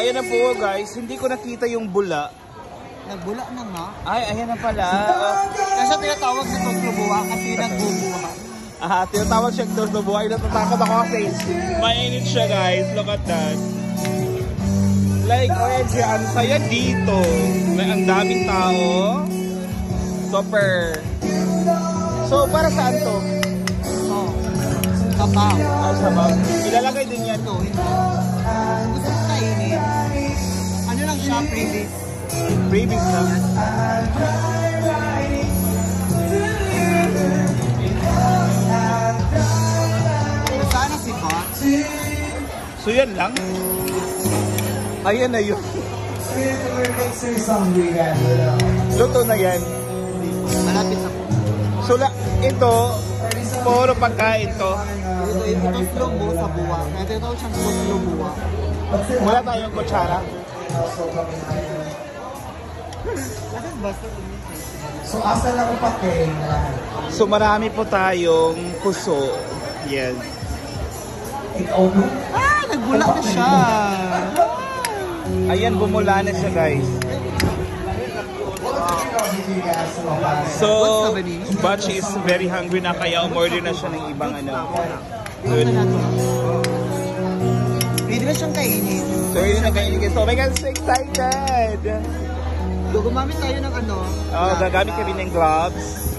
ayan na po guys. Hindi ko nakita yung bula. Nagbula na nga. Ay, ayan na pala. Kasi tinatawag sa Toslobuha kasi nagbubuha. Tinatawag siyang Toslobuha. Natatakot ako kasi mainit siya guys. Look at that. Like, OMG, ang saya dito. May ang daming tao. Super. So, para saan to? Sabaw. Sabaw. Ilalagay din yan. Ito, hindi. Gusto ko kainin. Ano lang siya, freebies? Freebies na. Saan na si Bots? So, yan lang. Ayan na yun. Luto na yan. Malapit sa So, ito, puro pagkain to. Ito Toslobo sa buwa. Kaya tinatawag siyang Toslobuha. Wala tayong kutsara. So, asa lang ang pake? So, marami po tayong puso. Yes. Nagbula na siya. Ayan, bumula na siya guys. So, Batch is very hungry na kaya umorder na siya ng ibang ano. Good. Pwede na siyang kainin. So, yun na kainin. So, oh my God, so excited! So, gumamit tayo ng ano. Gagamit kami ng gloves.